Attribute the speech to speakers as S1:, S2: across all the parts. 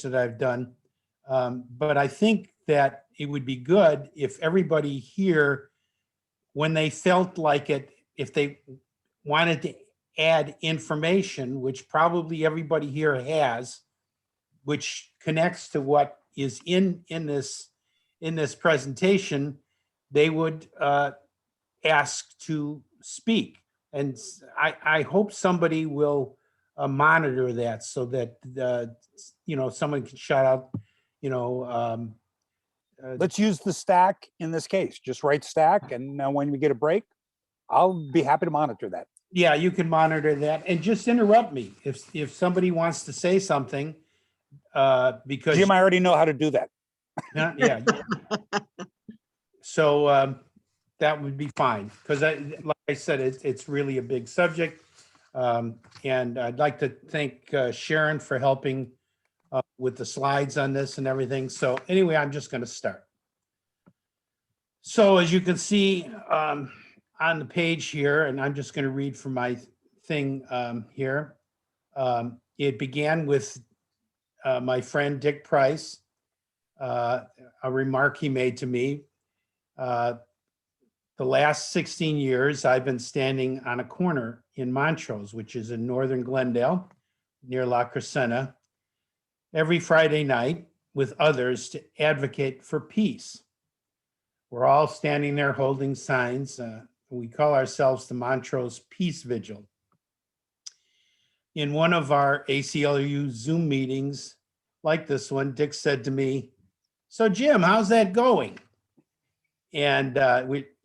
S1: that I've done. But I think that it would be good if everybody here, when they felt like it, if they wanted to add information, which probably everybody here has, which connects to what is in this presentation, they would ask to speak. And I hope somebody will monitor that so that someone can shout out,
S2: Let's use the stack in this case. Just write stack, and when we get a break, I'll be happy to monitor that.
S1: Yeah, you can monitor that and just interrupt me if somebody wants to say something. Because
S2: Jim, I already know how to do that.
S1: yeah. So that would be fine, because like I said, it's really a big subject. And I'd like to thank Sharon for helping with the slides on this and everything. So anyway, I'm just going to start. So as you can see on the page here, and I'm just going to read from my thing here. It began with my friend Dick Price, a remark he made to me. The last 16 years, I've been standing on a corner in Montrose, which is in northern Glendale, near La Crescenta, every Friday night with others to advocate for peace. We're all standing there holding signs. We call ourselves the Montrose Peace Vigil. In one of our ACLU Zoom meetings like this one, Dick said to me, "So Jim, how's that going?" And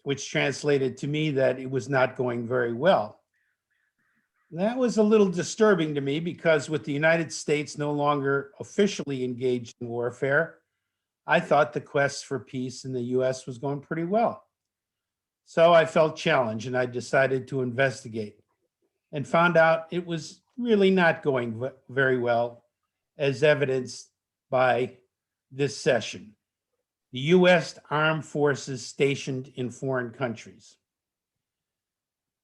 S1: which translated to me that it was not going very well. That was a little disturbing to me, because with the United States no longer officially engaged in warfare, I thought the quest for peace in the US was going pretty well. So I felt challenged, and I decided to investigate, and found out it was really not going very well, as evidenced by this session. The US Armed Forces stationed in foreign countries.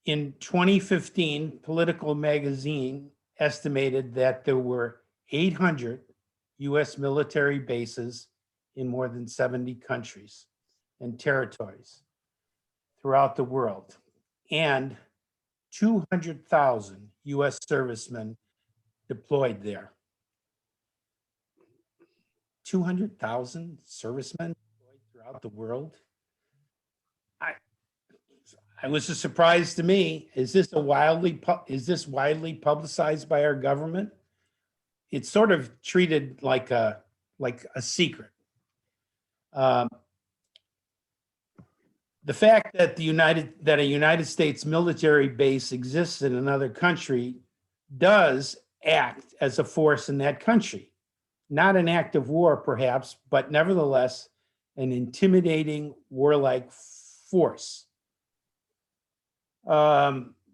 S1: In 2015, Political Magazine estimated that there were 800 US military bases in more than 70 countries and territories throughout the world, and 200,000 US servicemen deployed there. 200,000 servicemen deployed throughout the world. I was a surprise to me. Is this widely publicized by our government? It's sort of treated like a secret. The fact that a United States military base exists in another country does act as a force in that country. Not an act of war, perhaps, but nevertheless, an intimidating warlike force.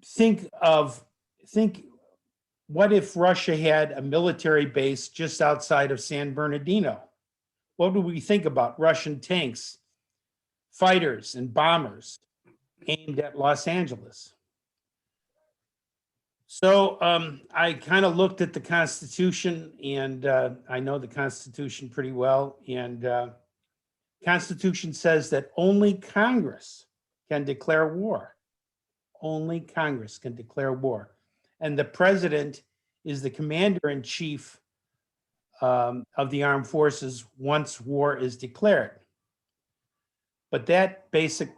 S1: Think what if Russia had a military base just outside of San Bernardino? What would we think about Russian tanks, fighters, and bombers aimed at Los Angeles? So I kind of looked at the Constitution, and I know the Constitution pretty well. And Constitution says that only Congress can declare war. Only Congress can declare war. And the president is the commander-in-chief of the armed forces once war is declared. But that basic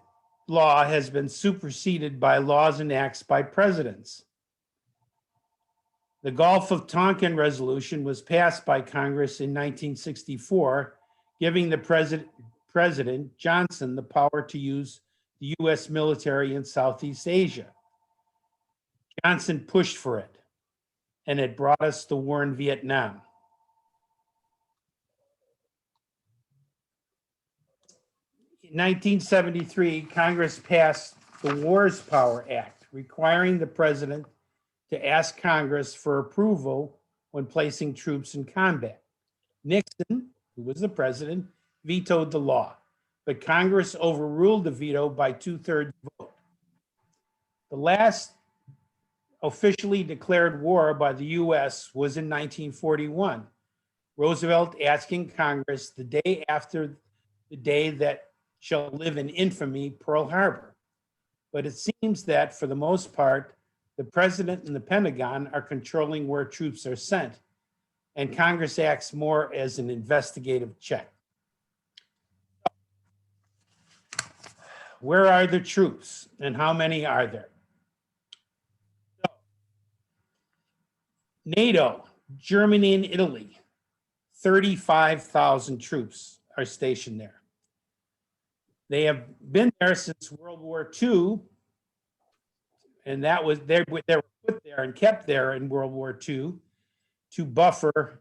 S1: law has been superseded by laws and acts by presidents. The Gulf of Tonkin Resolution was passed by Congress in 1964, giving the President Johnson the power to use the US military in Southeast Asia. Johnson pushed for it, and it brought us the war in Vietnam. In 1973, Congress passed the Wars Power Act, requiring the president to ask Congress for approval when placing troops in combat. Nixon, who was the president, vetoed the law, but Congress overruled the veto by 2/3 vote. The last officially declared war by the US was in 1941, Roosevelt asking Congress the day after the day that shall live in infamy, Pearl Harbor. But it seems that for the most part, the president and the Pentagon are controlling where troops are sent, and Congress acts more as an investigative check. Where are the troops and how many are there? NATO, Germany and Italy, 35,000 troops are stationed there. They have been there since World War II, and that was they were put there and kept there in World War II to buffer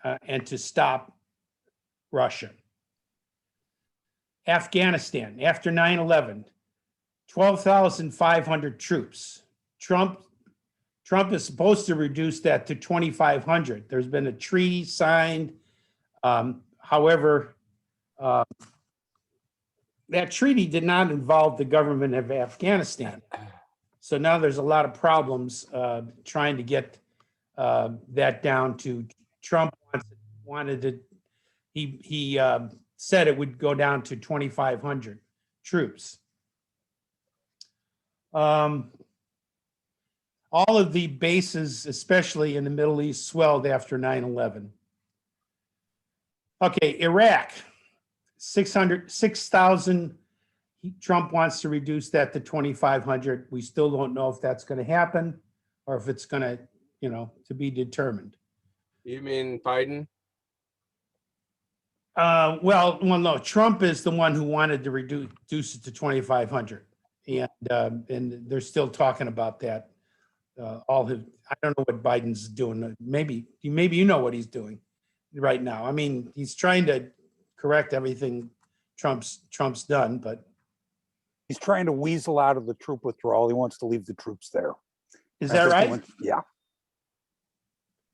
S1: and to stop Russia. Afghanistan, after 9/11, 12,500 troops. Trump is supposed to reduce that to 2,500. There's been a treaty signed. However, that treaty did not involve the government of Afghanistan. So now there's a lot of problems trying to get that down to. Trump wanted to, he said it would go down to 2,500 troops. All of the bases, especially in the Middle East, swelled after 9/11. Okay, Iraq, 6,000. Trump wants to reduce that to 2,500. We still don't know if that's going to happen or if it's going to, to be determined.
S3: You mean Biden?
S1: Well, no, Trump is the one who wanted to reduce it to 2,500. And they're still talking about that. I don't know what Biden's doing. Maybe you know what he's doing right now. I mean, he's trying to correct everything Trump's done, but
S2: He's trying to weasel out of the troop withdrawal. He wants to leave the troops there.
S1: is that right?
S2: Yeah.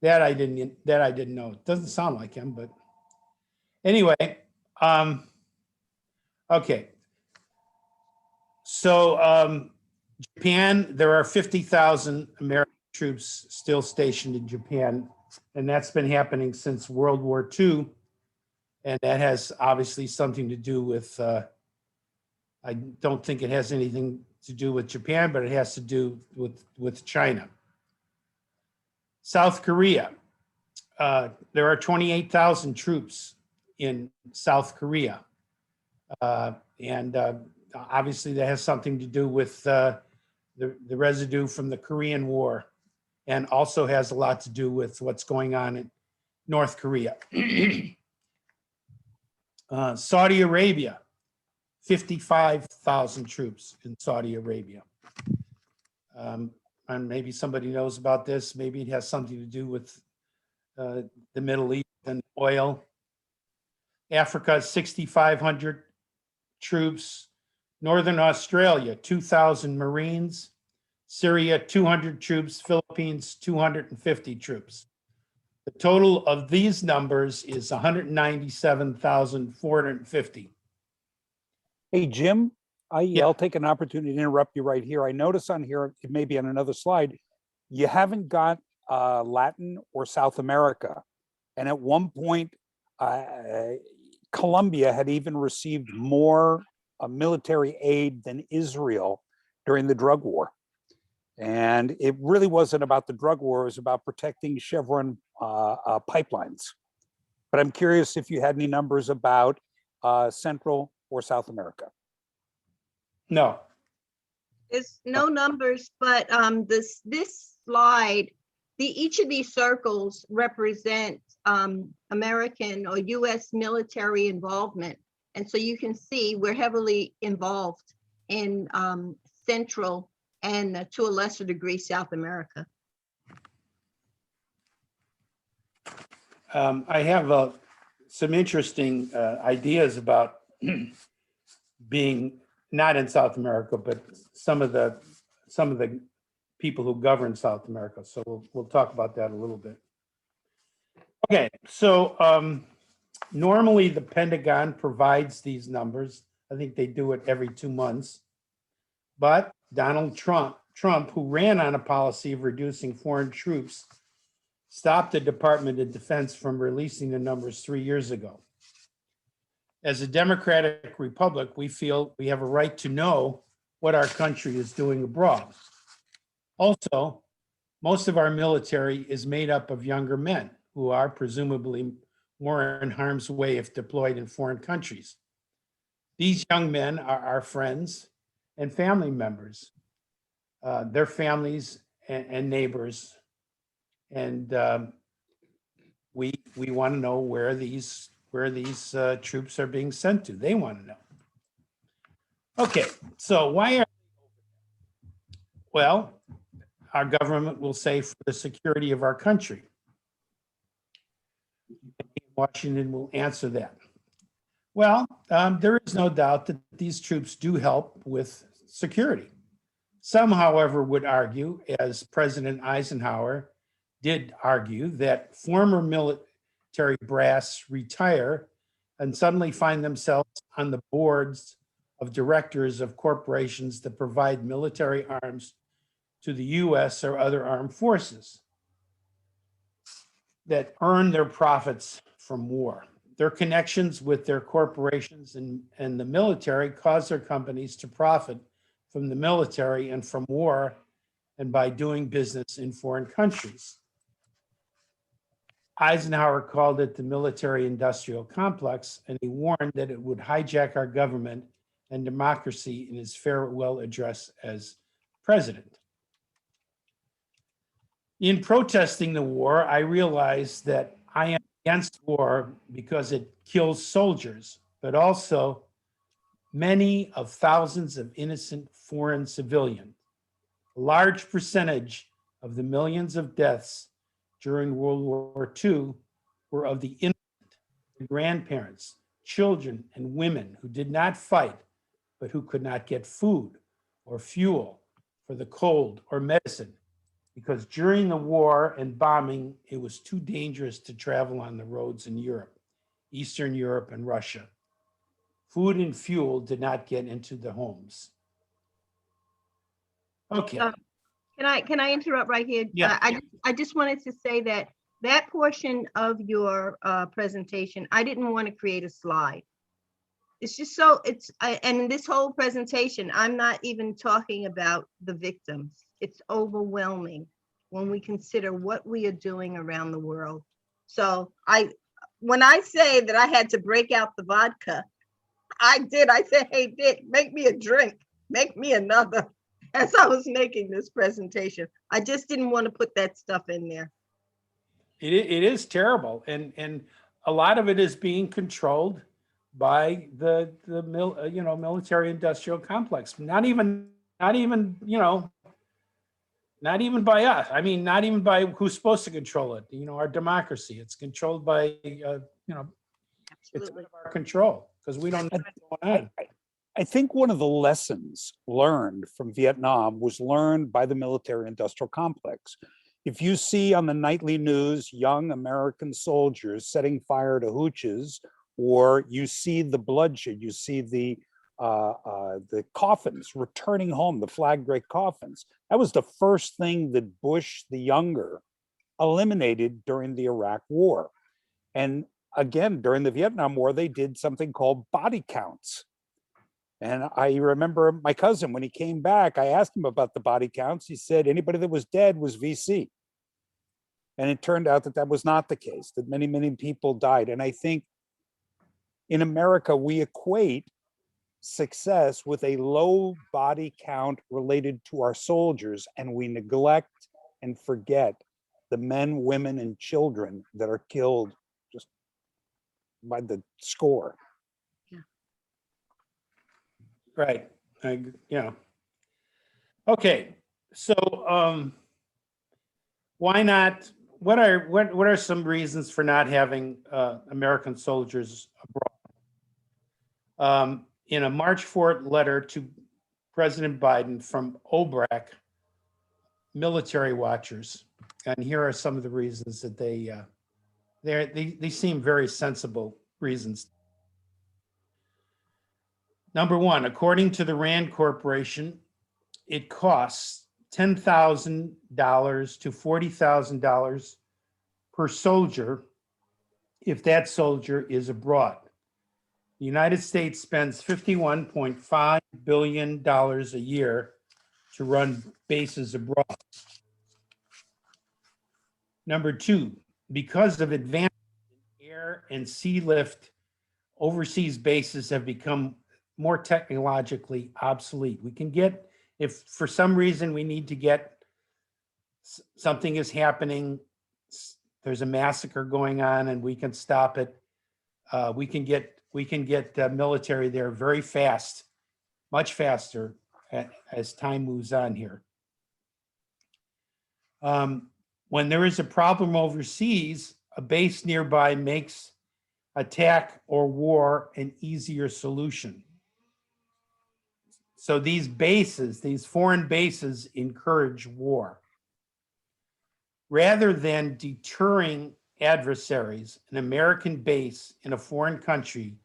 S1: That I didn't know. It doesn't sound like him, but anyway, okay. So Japan, there are 50,000 American troops still stationed in Japan, and that's been happening since World War II. And that has obviously something to do with, I don't think it has anything to do with Japan, but it has to do with China. South Korea, there are 28,000 troops in South Korea. And obviously that has something to do with the residue from the Korean War, and also has a lot to do with what's going on in North Korea. Saudi Arabia, 55,000 troops in Saudi Arabia. And maybe somebody knows about this. Maybe it has something to do with the Middle East and oil. Africa, 6,500 troops. Northern Australia, 2,000 Marines. Syria, 200 troops. Philippines, 250 troops. The total of these numbers is 197,450.
S2: Hey, Jim,
S1: Yeah.
S2: I'll take an opportunity to interrupt you right here. I notice on here, it may be on another slide, you haven't got Latin or South America. And at one point, Colombia had even received more military aid than Israel during the drug war. And it really wasn't about the drug war, it was about protecting Chevron pipelines. But I'm curious if you had any numbers about Central or South America.
S1: No.
S4: There's no numbers, but this slide, each of these circles represent American or U.S. military involvement. And so you can see we're heavily involved in Central and to a lesser degree, South America.
S1: I have some interesting ideas about being not in South America, but some of the people who govern South America. So we'll talk about that a little bit. Okay, so normally the Pentagon provides these numbers. I think they do it every 2 months. But Donald Trump, who ran on a policy of reducing foreign troops stopped the Department of Defense from releasing the numbers 3 years ago. As a democratic republic, we feel we have a right to know what our country is doing abroad. Also, most of our military is made up of younger men who are presumably more in harm's way if deployed in foreign countries. These young men are our friends and family members, their families and neighbors. And we want to know where these troops are being sent to. They want to know. Okay, so why are, well, our government will say for the security of our country. Washington will answer that. Well, there is no doubt that these troops do help with security. Some, however, would argue, as President Eisenhower did argue, that former military brass retire and suddenly find themselves on the boards of directors of corporations that provide military arms to the US or other armed forces that earn their profits from war. Their connections with their corporations and the military cause their companies to profit from the military and from war and by doing business in foreign countries. Eisenhower called it the military-industrial complex, and he warned that it would hijack our government and democracy in his farewell address as president. In protesting the war, I realized that I am against war because it kills soldiers, but also many of thousands of innocent foreign civilians. A large percentage of the millions of deaths during World War II were of the innocent, the grandparents, children, and women who did not fight, but who could not get food or fuel for the cold or medicine, because during the war and bombing, it was too dangerous to travel on the roads in Europe, Eastern Europe, and Russia. Food and fuel did not get into the homes. Okay.
S4: Can I interrupt right here?
S1: Yeah.
S4: I just wanted to say that that portion of your presentation, I didn't want to create a slide. It's just so and in this whole presentation, I'm not even talking about the victims. It's overwhelming when we consider what we are doing around the world. So when I say that I had to break out the vodka, I did. I said, hey, Dick, make me a drink, make me another, as I was making this presentation. I just didn't want to put that stuff in there.
S1: It is terrible. And a lot of it is being controlled by the military industrial complex. Not even by us. I mean, not even by who's supposed to control it. Our democracy. It's controlled by it's out of our control because we don't know what's going on.
S2: I think one of the lessons learned from Vietnam was learned by the military industrial complex. If you see on the nightly news young American soldiers setting fire to hooches, or you see the bloodshed, you see the coffins returning home, the flag draped coffins. That was the first thing that Bush the Younger eliminated during the Iraq War. And again, during the Vietnam War, they did something called body counts. And I remember my cousin, when he came back, I asked him about the body counts. He said anybody that was dead was VC. And it turned out that that was not the case, that many, many people died. And I think in America, we equate success with a low body count related to our soldiers, and we neglect and forget the men, women, and children that are killed just by the score.
S1: Right. Okay. So why not? What are some reasons for not having American soldiers abroad? In a March 4th letter to President Biden from OBRAC military watchers, and here are some of the reasons that they seem very sensible reasons. Number one, according to the Rand Corporation, it costs $10,000 to $40,000 per soldier if that soldier is abroad. The United States spends $51.5 billion a year to run bases abroad. Number two, because of advanced air and sea lift, overseas bases have become more technologically obsolete. We can get, if for some reason we need to get, something is happening, there's a massacre going on and we can stop it, we can get military there very fast, much faster as time moves on here. When there is a problem overseas, a base nearby makes attack or war an easier solution. So these bases, these foreign bases, encourage war. Rather than deterring adversaries, an American base in a foreign country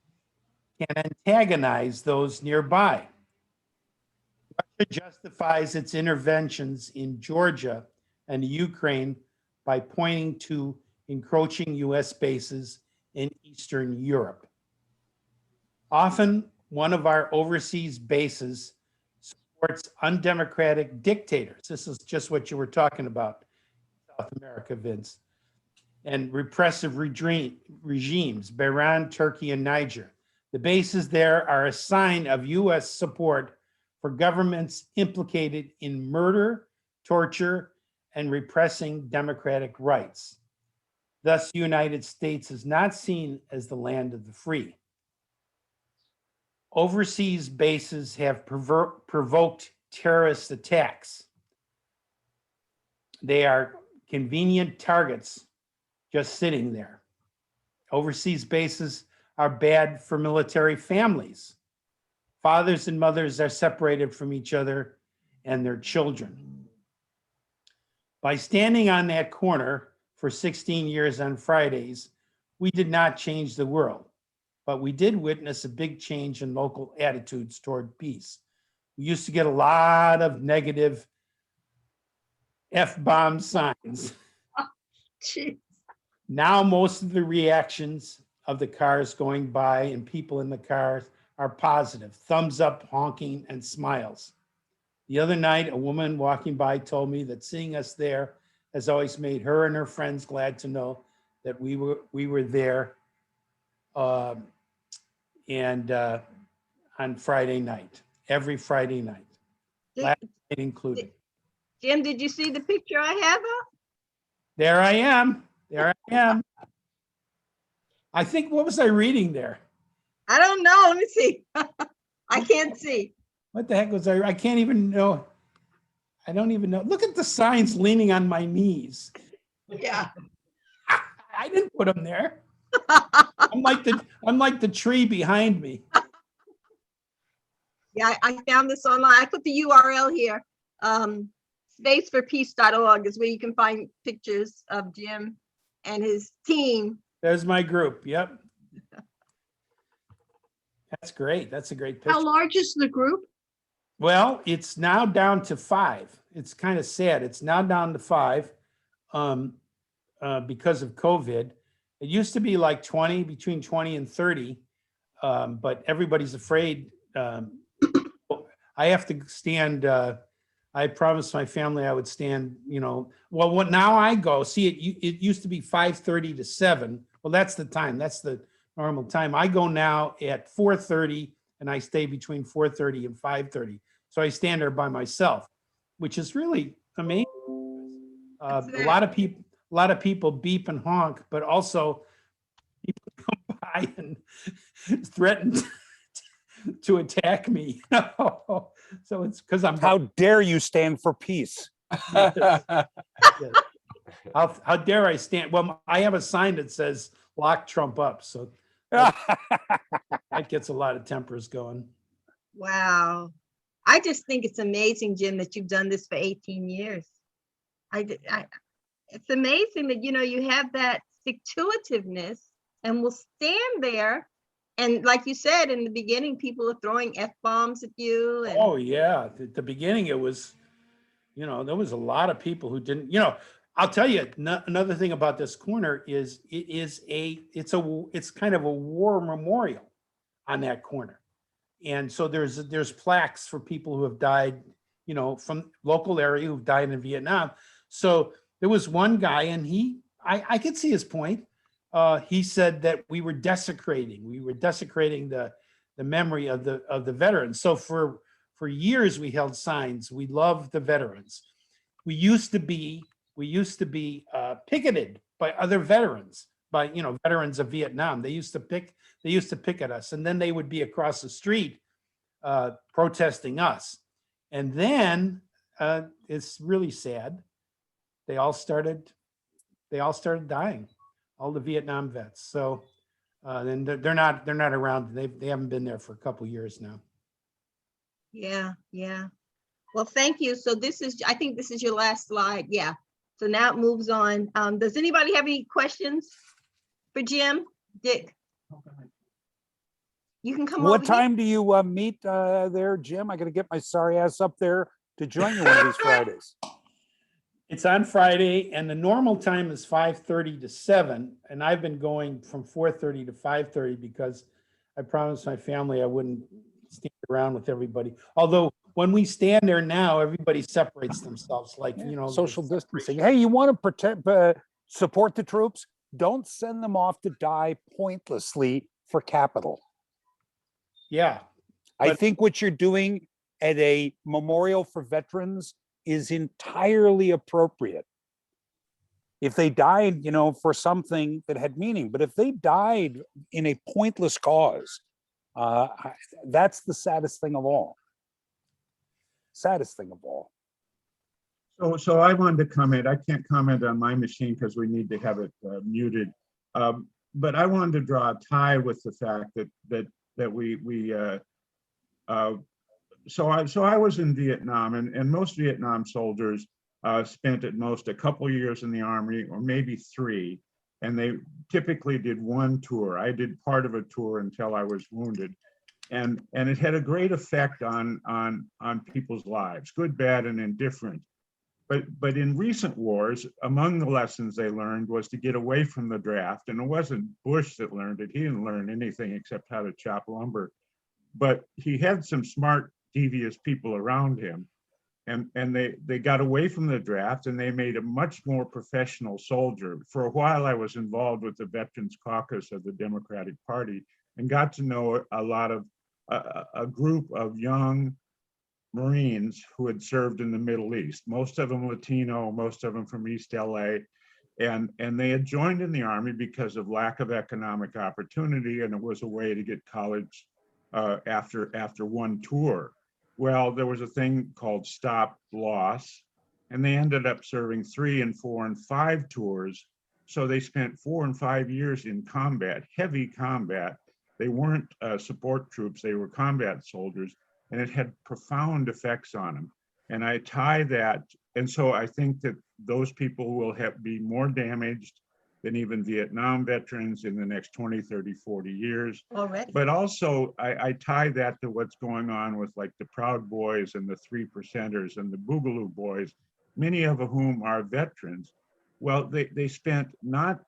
S1: can antagonize those nearby. Russia justifies its interventions in Georgia and Ukraine by pointing to encroaching US bases in Eastern Europe. Often, one of our overseas bases supports undemocratic dictators. This is just what you were talking about, South America, Vince, and repressive regimes, Bahrain, Turkey, and Niger. The bases there are a sign of US support for governments implicated in murder, torture, and repressing democratic rights. Thus, the United States is not seen as the land of the free. Overseas bases have provoked terrorist attacks. They are convenient targets just sitting there. Overseas bases are bad for military families. Fathers and mothers are separated from each other and their children. By standing on that corner for 16 years on Fridays, we did not change the world, but we did witness a big change in local attitudes toward peace. We used to get a lot of negative F-bomb signs.
S4: Jeez.
S1: Now, most of the reactions of the cars going by and people in the cars are positive, thumbs up, honking, and smiles. The other night, a woman walking by told me that seeing us there has always made her and her friends glad to know that we were there on Friday night, every Friday night, last night included.
S4: Jim, did you see the picture I have up?
S1: There I am. There I am. I think, what was I reading there?
S4: I don't know. Let me see. I can't see.
S1: What the heck was I can't even know. I don't even know. Look at the signs leaning on my knees.
S4: Yeah.
S1: I didn't put them there. I'm like the tree behind me.
S4: Yeah, I found this online. I put the URL here. Spaceforpeace.org is where you can find pictures of Jim and his team.
S1: There's my group. Yep. That's great. That's a great picture.
S5: How large is the group?
S1: Well, it's now down to 5. It's kind of sad. It's now down to 5 because of COVID. It used to be like 20, between 20 and 30, but everybody's afraid. I have to stand. I promised my family I would stand, well, what now I go, see, it used to be 5:30 to 7. Well, that's the time. That's the normal time. I go now at 4:30 and I stay between 4:30 and 5:30. So I stand there by myself, which is really amazing. A lot of people beep and honk, but also people come by and threaten to attack me. So it's because I'm.
S2: How dare you stand for peace?
S1: Yes. How dare I stand? Well, I have a sign that says "Lock Trump up," so that gets a lot of tempers going.
S4: Wow. I just think it's amazing, Jim, that you've done this for 18 years. It's amazing that, you have that stick-to-itiveness and will stand there. And like you said, in the beginning, people are throwing F-bombs at you. And
S1: Oh, yeah. At the beginning, it was, there was a lot of people who didn't, I'll tell you, another thing about this corner is it's kind of a war memorial on that corner. And so there's plaques for people who have died, you know, from local area who've died in Vietnam. So there was one guy, and I could see his point. He said that we were desecrating the memory of the veterans. So for years we held signs. We love the veterans. We used to be picketed by other veterans, by veterans of Vietnam. They used to pick at us, and then they would be across the street protesting us. And then it's really sad. They all started dying, all the Vietnam vets. So then they're not around. They haven't been there for a couple years now.
S4: Yeah. Well, thank you. So I think this is your last slide. Yeah. So now it moves on. Does anybody have any questions for Jim? Dick? You can come over
S2: What
S4: here.
S2: time do you meet there, Jim? I got to get my sorry ass up there to join you one of these Fridays.
S1: It's on Friday, and the normal time is 5:30 to 7, and I've been going from 4:30 to 5:30 because I promised my family I wouldn't stand around with everybody. Although when we stand there now, everybody separates themselves, like,
S2: Social distancing. Hey, you want to protect, support the troops? Don't send them off to die pointlessly for capital.
S1: Yeah.
S2: I
S1: But-
S2: think what you're doing at a memorial for veterans is entirely appropriate. If they died, for something that had meaning, but if they died in a pointless cause, that's the saddest thing of all. Saddest thing of all.
S5: So I wanted to comment. I can't comment on my machine because we need to have it muted. But I wanted to draw a tie with the fact that I was in Vietnam, and most Vietnam soldiers spent at most a couple years in the Army, or maybe 3, and they typically did one tour. I did part of a tour until I was wounded, and it had a great effect on people's lives, good, bad, and indifferent. But in recent wars, among the lessons they learned was to get away from the draft. And it wasn't Bush that learned it. He didn't learn anything except how to chop lumber. But he had some smart, devious people around him. And they got away from the draft, and they made a much more professional soldier. For a while, I was involved with the Veterans Caucus of the Democratic Party and got to know a lot of a group of young Marines who had served in the Middle East, most of them Latino, most of them from East LA. And they had joined in the Army because of lack of economic opportunity, and it was a way to get college after one tour. Well, there was a thing called stop loss, and they ended up serving 3 and 4 and 5 tours. So they spent 4 and 5 years in combat, heavy combat. They weren't support troops, they were combat soldiers, and it had profound effects on them. And I tie that, and so I think that those people will be more damaged than even Vietnam veterans in the next 20, 30, 40 years.
S4: Already.
S5: But also I tie that to what's going on with like the Proud Boys and the 3%ers and the Boogaloo Boys, many of whom are veterans. Well, they spent not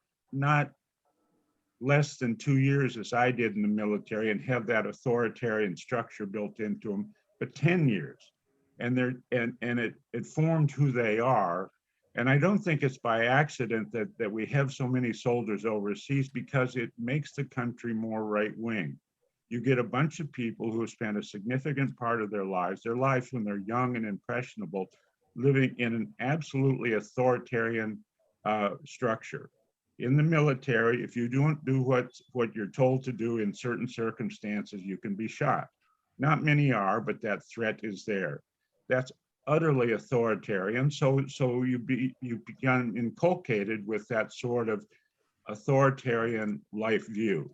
S5: less than 2 years as I did in the military and have that authoritarian structure built into them, but 10 years. And it formed who they are. And I don't think it's by accident that we have so many soldiers overseas, because it makes the country more right-wing. You get a bunch of people who have spent a significant part of their lives when they're young and impressionable, living in an absolutely authoritarian structure. In the military, if you don't do what you're told to do in certain circumstances, you can be shot. Not many are, but that threat is there. That's utterly authoritarian. So you become inculcated with that sort of authoritarian life view.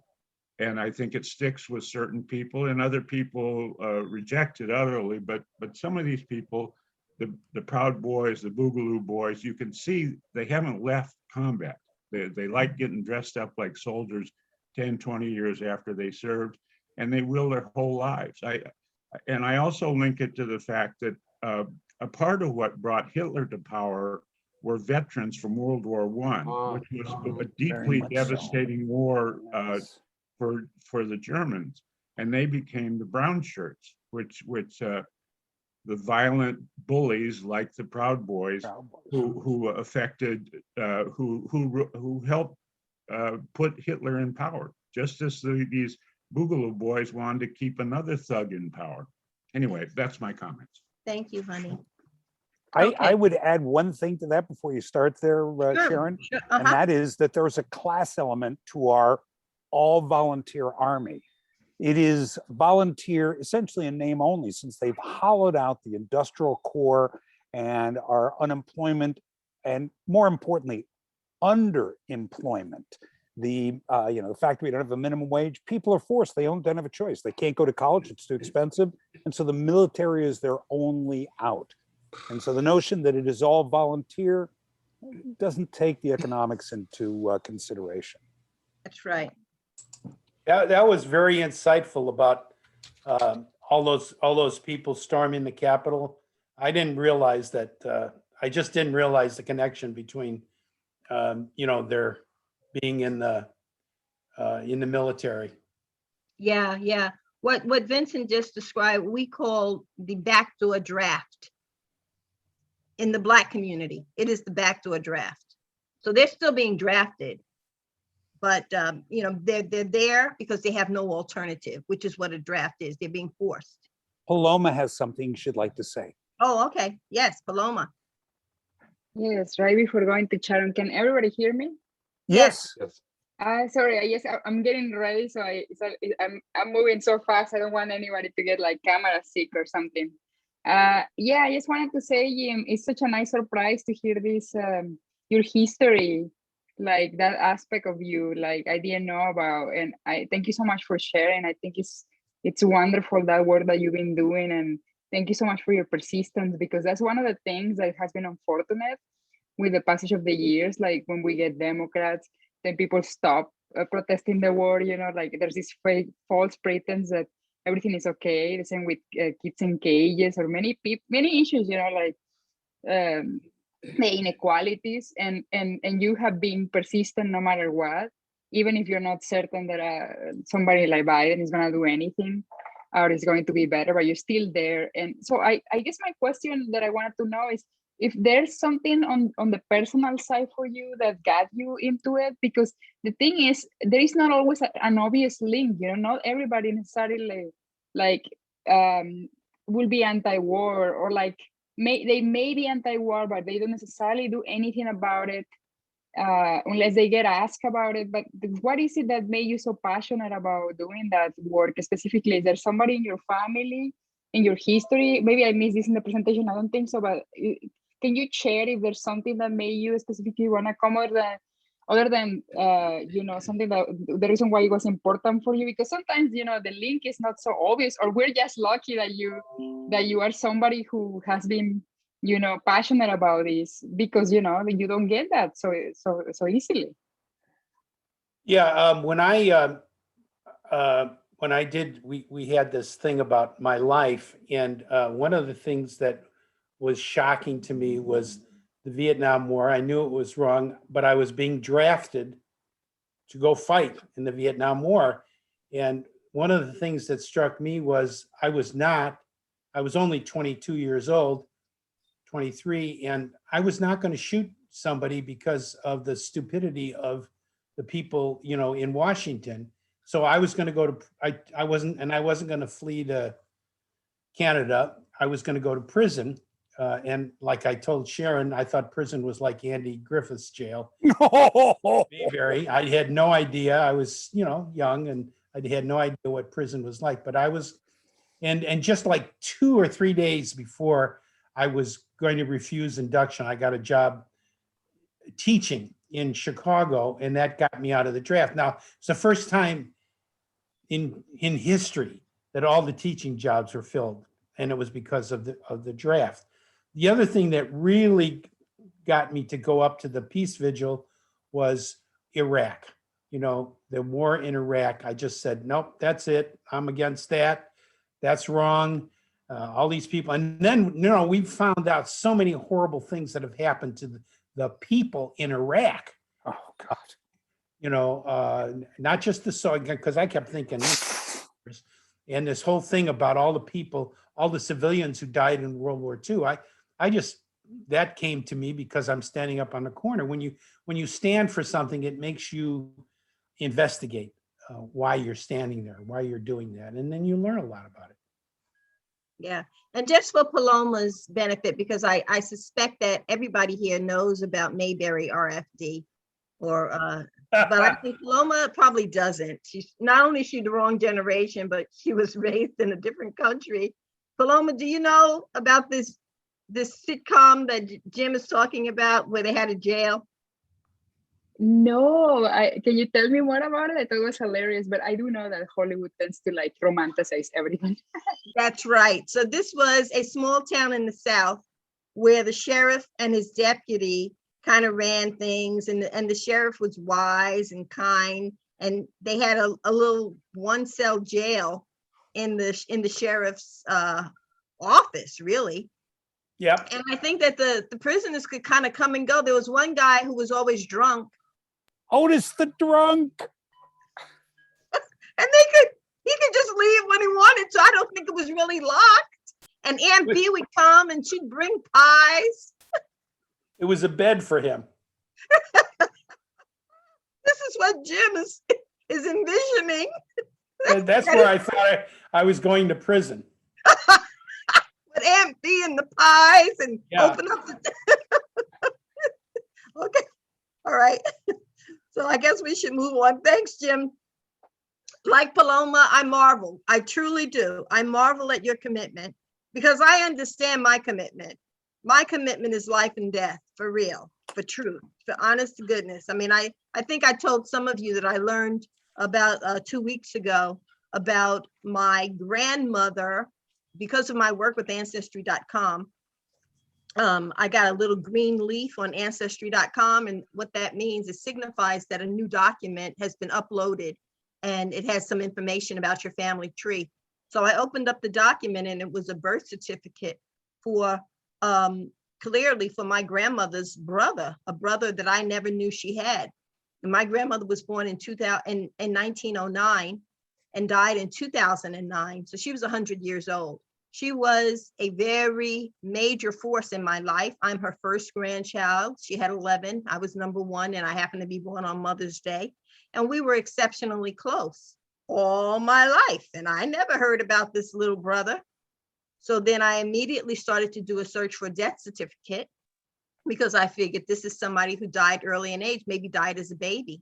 S5: And I think it sticks with certain people, and other people reject it utterly. But some of these people, the Proud Boys, the Boogaloo Boys, you can see they haven't left combat. They like getting dressed up like soldiers 10, 20 years after they served, and they will their whole lives. I also link it to the fact that a part of what brought Hitler to power were veterans from World War I, which was a deeply
S2: much so.
S5: devastating war
S2: Yes.
S5: for the Germans, and they became the brown shirts, which the violent bullies like the Proud Boys who affected who helped put Hitler in power, just as these Boogaloo boys wanted to keep another thug in power. Anyway, that's my comments.
S4: Thank you, honey.
S2: I
S4: Okay.
S2: would add one thing to that before you start there,
S4: Sure,
S2: Sharon,
S4: sure,
S2: and that is that there's a class element to our all volunteer army. It is volunteer, essentially in name only, since they've hollowed out the industrial core and our unemployment, and more importantly, underemployment. The the fact that we don't have a minimum wage, people are forced, they don't have a choice. They can't go to college, it's too expensive. And so the military is their only out. And so the notion that it is all volunteer doesn't take the economics into consideration.
S4: That's right.
S1: That was very insightful about all those people storming the Capitol. I didn't realize that. I just didn't realize the connection between, their being in the military.
S4: Yeah, yeah. What Vincent just described, we call the backdoor draft in the Black community. It is the backdoor draft. So they're still being drafted, but they're there because they have no alternative, which is what a draft is. They're being forced.
S2: Paloma has something she'd like to say.
S4: Oh, okay. Yes, Paloma.
S6: Yes, right before going to Sharon, can everybody hear me?
S2: Yes.
S3: Yes.
S6: Sorry, I'm getting ready, so I'm moving so fast. I don't want anybody to get like camera sick or something. I just wanted to say, Jim, it's such a nice surprise to hear this, your history, like that aspect of you, like I didn't know about, and I thank you so much for sharing. I think it's wonderful that work that you've been doing, and thank you so much for your persistence, because that's one of the things that has been unfortunate with the passage of the years. Like when we get Democrats, then people stop protesting the war, like there's this fake false pretense that everything is okay. The same with kids in cages or many issues, like the inequalities, and you have been persistent no matter what, even if you're not certain that somebody like Biden is going to do anything or is going to be better, but you're still there. And so I guess my question that I wanted to know is if there's something on the personal side for you that got you into it, because the thing is, there is not always an obvious link, not everybody necessarily will be anti-war, or like they may be anti-war, but they don't necessarily do anything about it unless they get asked about it. But what is it that made you so passionate about doing that work specifically? Is there somebody in your family, in your history? Maybe I missed this in the presentation, I don't think so, but can you share if there's something that made you specifically want to come other than something that the reason why it was important for you? Because sometimes the link is not so obvious, or we're just lucky that you are somebody who has been passionate about this, because you don't get that so easily.
S1: Yeah, when I did, we had this thing about my life, and one of the things that was shocking to me was the Vietnam War. I knew it was wrong, but I was being drafted to go fight in the Vietnam War. And one of the things that struck me was I was only 22 years old, 23, and I was not going to shoot somebody because of the stupidity of the people, in Washington. So I was going to go to, I wasn't going to flee to Canada. I was going to go to prison. And like I told Sharon, I thought prison was like Andy Griffith's jail. Mayberry. I had no idea. I was, young, and I had no idea what prison was like. But I was, and just like 2 or 3 days before I was going to refuse induction, I got a job teaching in Chicago, and that got me out of the draft. Now, it's the first time in history that all the teaching jobs were filled, and it was because of the draft. The other thing that really got me to go up to the peace vigil was Iraq. The war in Iraq. I just said, nope, that's it. I'm against that. That's wrong. All these people. And then, we found out so many horrible things that have happened to the people in Iraq,
S2: Oh, God.
S1: you know, not just the soldiers, because I kept thinking, and this whole thing about all the people, all the civilians who died in World War II. I just, that came to me because I'm standing up on the corner. When you stand for something, it makes you investigate why you're standing there, why you're doing that, and then you learn a lot about it.
S4: Yeah, and just for Paloma's benefit, because I suspect that everybody here knows about Mayberry RFD, or but I think Paloma probably doesn't. She's not only is she the wrong generation, but she was raised in a different country. Paloma, do you know about this sitcom that Jim is talking about where they had a jail?
S6: No, can you tell me more about it? I thought it was hilarious, but I do know that Hollywood tends to like romanticize everything.
S4: That's right. So this was a small town in the South where the sheriff and his deputy kind of ran things, and the sheriff was wise and kind, and they had a little one cell jail in the sheriff's office, really.
S1: Yep.
S4: And I think that the prisoners could kind of come and go. There was one guy who was always drunk,
S2: Otis the drunk.
S4: and he could just leave when he wanted to. I don't think it was really locked. And Aunt B would come and she'd bring pies.
S1: It was a bed for him.
S4: This is what Jim is envisioning.
S1: And that's where I thought I was going to prison.
S4: With Aunt B and the pies and
S1: Yeah.
S4: open up the. Okay, all right. So I guess we should move on. Thanks, Jim. Like Paloma, I marvel. I truly do. I marvel at your commitment because I understand my commitment. My commitment is life and death, for real, for truth, for honest to goodness. I mean, I think I told some of you that I learned about 2 weeks ago about my grandmother because of my work with Ancestry.com. I got a little green leaf on Ancestry.com, and what that means, it signifies that a new document has been uploaded and it has some information about your family tree. So I opened up the document and it was a birth certificate for clearly for my grandmother's brother, a brother that I never knew she had. And my grandmother was born in 1909 and died in 2009. So she was 100 years old. She was a very major force in my life. I'm her first grandchild. She had 11. I was number 1, and I happened to be born on Mother's Day. And we were exceptionally close all my life. And I never heard about this little brother. So then I immediately started to do a search for a death certificate because I figured this is somebody who died early in age, maybe died as a baby.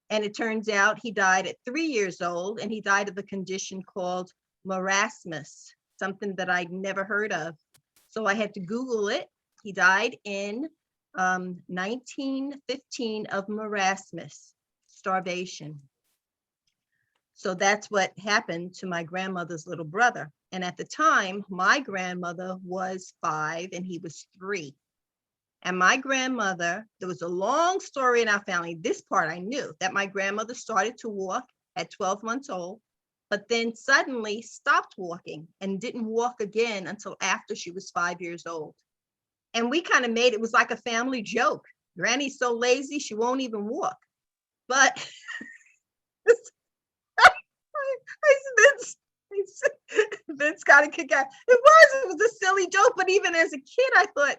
S4: And it turns out he died at 3 years old, and he died of a condition called marasmus, something that I'd never heard of. So I had to Google it. He died in 1915 of marasmus, starvation. So that's what happened to my grandmother's little brother. And at the time, my grandmother was 5 and he was 3. And my grandmother, there was a long story in our family. This part I knew, that my grandmother started to walk at 12 months old, but then suddenly stopped walking and didn't walk again until after she was 5 years old. And we kind of made it was like a family joke. Granny's so lazy, she won't even walk. But Vince got a kick out. It was a silly joke, but even as a kid, I thought,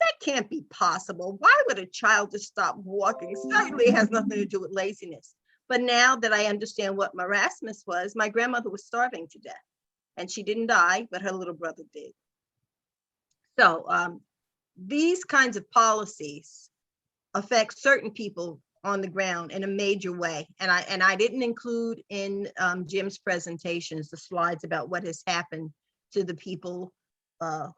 S4: that can't be possible. Why would a child just stop walking? Certainly it has nothing to do with laziness. But now that I understand what marasmus was, my grandmother was starving to death and she didn't die, but her little brother did. So these kinds of policies affect certain people on the ground in a major way. And I didn't include in Jim's presentations the slides about what has happened to the people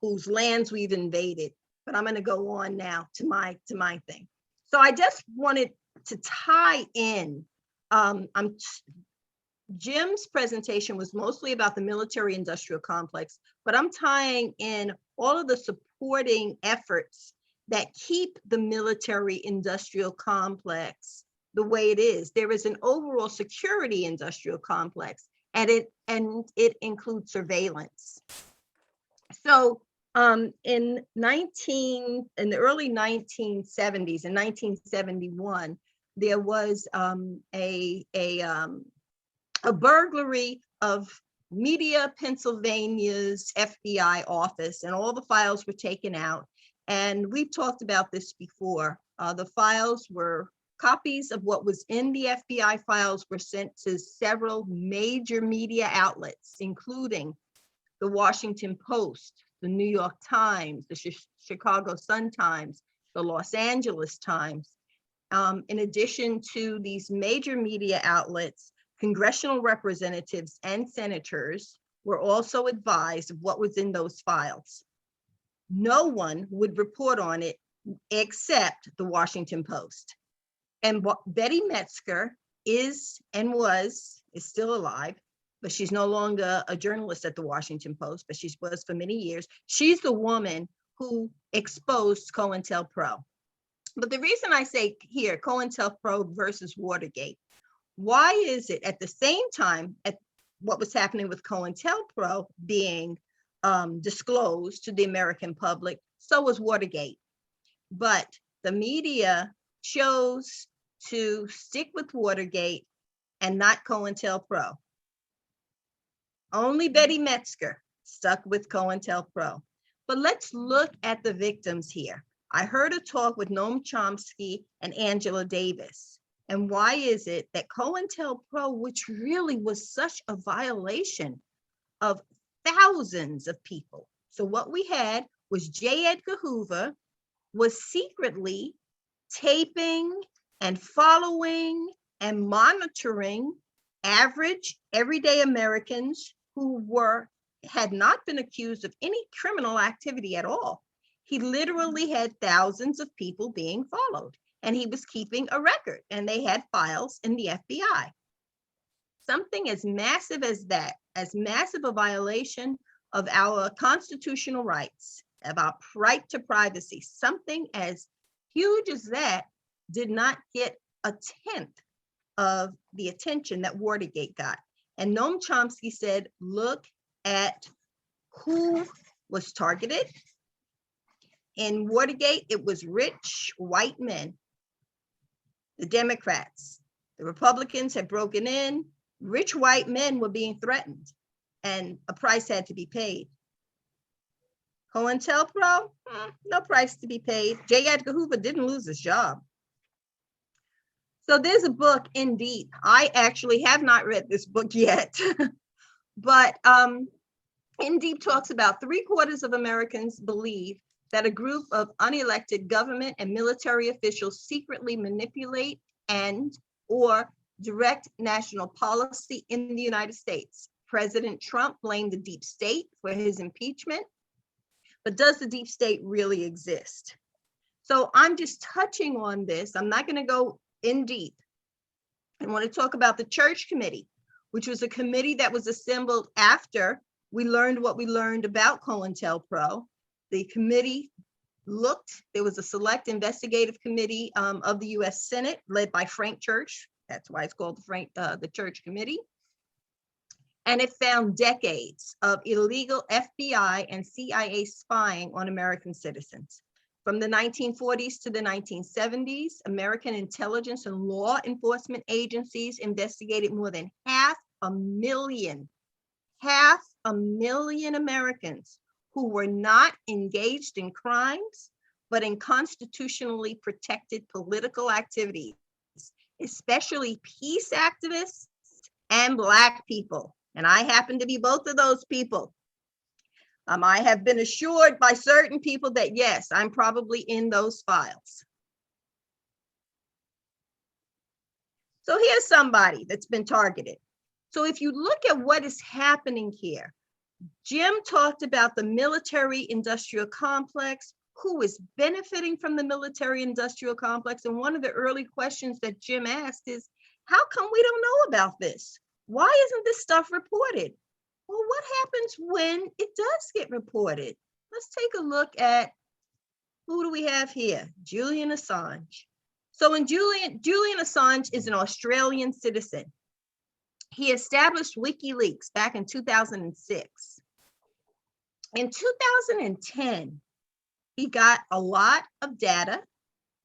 S4: whose lands we've invaded. But I'm going to go on now to my thing. So I just wanted to tie in. Jim's presentation was mostly about the military industrial complex, but I'm tying in all of the supporting efforts that keep the military industrial complex the way it is. There is an overall security industrial complex, and it includes surveillance. So In the early 1970s, in 1971, there was a burglary of Media Pennsylvania's FBI office, and all the files were taken out. And we've talked about this before. The files were copies of what was in the FBI files were sent to several major media outlets, including the Washington Post, the New York Times, the Chicago Sun-Times, the Los Angeles Times. In addition to these major media outlets, congressional representatives and senators were also advised of what was in those files. No one would report on it except the Washington Post. And Betty Metzger is still alive, but she's no longer a journalist at the Washington Post, but she was for many years. She's the woman who exposed COINTELPRO. But the reason I say here, COINTELPRO versus Watergate, why is it at the same time at what was happening with COINTELPRO being disclosed to the American public, so was Watergate. But the media chose to stick with Watergate and not COINTELPRO. Only Betty Metzger stuck with COINTELPRO. But let's look at the victims here. I heard a talk with Noam Chomsky and Angela Davis. And why is it that COINTELPRO, which really was such a violation of thousands of people. So what we had was J. Edgar Hoover was secretly taping and following and monitoring average, everyday Americans who had not been accused of any criminal activity at all. He literally had thousands of people being followed, and he was keeping a record, and they had files in the FBI. Something as massive as that, as massive a violation of our constitutional rights, of our right to privacy, something as huge as that did not get a tenth of the attention that Watergate got. And Noam Chomsky said, look at who was targeted. In Watergate, it was rich white men, the Democrats. The Republicans had broken in. Rich white men were being threatened, and a price had to be paid. COINTELPRO, no price to be paid. J. Edgar Hoover didn't lose his job. So there's a book, In Deep. I actually have not read this book yet, but In Deep talks about 3/4 of Americans believe that a group of unelected government and military officials secretly manipulate or direct national policy in the United States. President Trump blamed the deep state for his impeachment, but does the deep state really exist? So I'm just touching on this. I'm not going to go in deep. I want to talk about the Church Committee, which was a committee that was assembled after we learned what we learned about COINTELPRO. The committee there was a select investigative committee of the US Senate led by Frank Church. That's why it's called the Church Committee. And it found decades of illegal FBI and CIA spying on American citizens. From the 1940s to the 1970s, American intelligence and law enforcement agencies investigated more than 500,000 Americans who were not engaged in crimes, but in constitutionally protected political activities, especially peace activists and Black people. And I happen to be both of those people. I have been assured by certain people that yes, I'm probably in those files. So here's somebody that's been targeted. So if you look at what is happening here, Jim talked about the military-industrial complex, who is benefiting from the military-industrial complex. And one of the early questions that Jim asked is, how come we don't know about this? Why isn't this stuff reported? Well, what happens when it does get reported? Let's take a look at, who do we have here? Julian Assange. So Julian Assange is an Australian citizen. He established WikiLeaks back in 2006. In 2010, he got a lot of data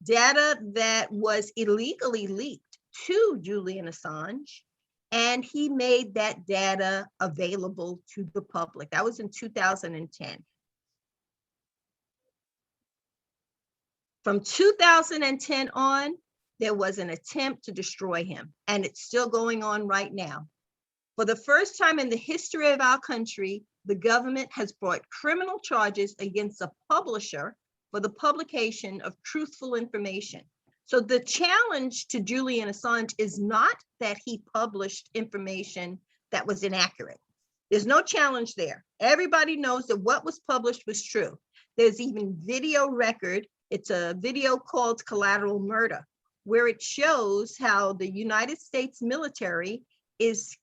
S4: that was illegally leaked to Julian Assange, and he made that data available to the public. That was in 2010. From 2010 on, there was an attempt to destroy him, and it's still going on right now. For the first time in the history of our country, the government has brought criminal charges against a publisher for the publication of truthful information. So the challenge to Julian Assange is not that he published information that was inaccurate. There's no challenge there. Everybody knows that what was published was true. There's even video record. It's a video called Collateral Murder, where it shows how the United States military is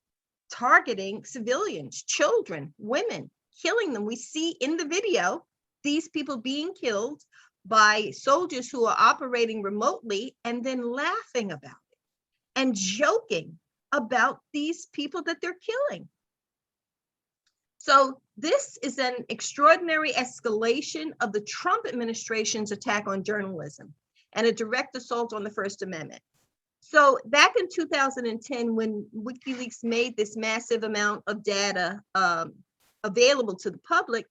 S4: targeting civilians, children, women, killing them. We see in the video these people being killed by soldiers who are operating remotely and then laughing about it and joking about these people that they're killing. So this is an extraordinary escalation of the Trump administration's attack on journalism and a direct assault on the First Amendment. So back in 2010, when WikiLeaks made this massive amount of data available to the public,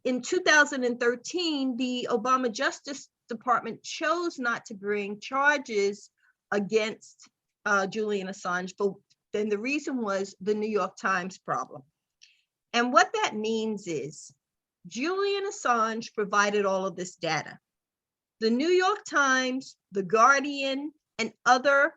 S4: in 2013, the Obama Justice Department chose not to bring charges against Julian Assange, but then the reason was the New York Times problem. And what that means is Julian Assange provided all of this data. The New York Times, The Guardian, and other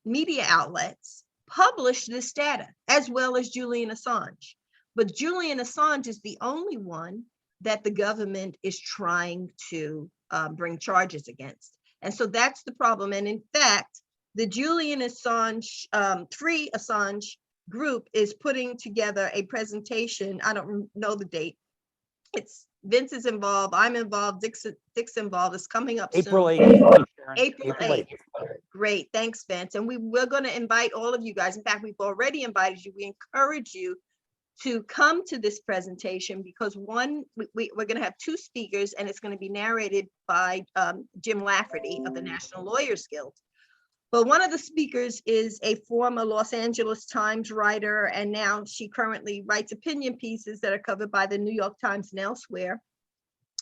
S4: media outlets published this data, as well as Julian Assange. But Julian Assange is the only one that the government is trying to bring charges against. And so that's the problem. And in fact, the Julian Assange, Free Assange group is putting together a presentation. I don't know the date. It's Vince is involved, I'm involved, Dick's involved. It's coming up
S2: April
S4: soon.
S2: 8th. Sharon.
S4: April 8th. Great, thanks, Vince. And we're going to invite all of you guys. In fact, we've already invited you. We encourage you to come to this presentation because one, we're going to have two speakers and it's going to be narrated by Jim Lafferty of the National Lawyers Guild. But one of the speakers is a former Los Angeles Times writer, and now she currently writes opinion pieces that are covered by the New York Times and elsewhere.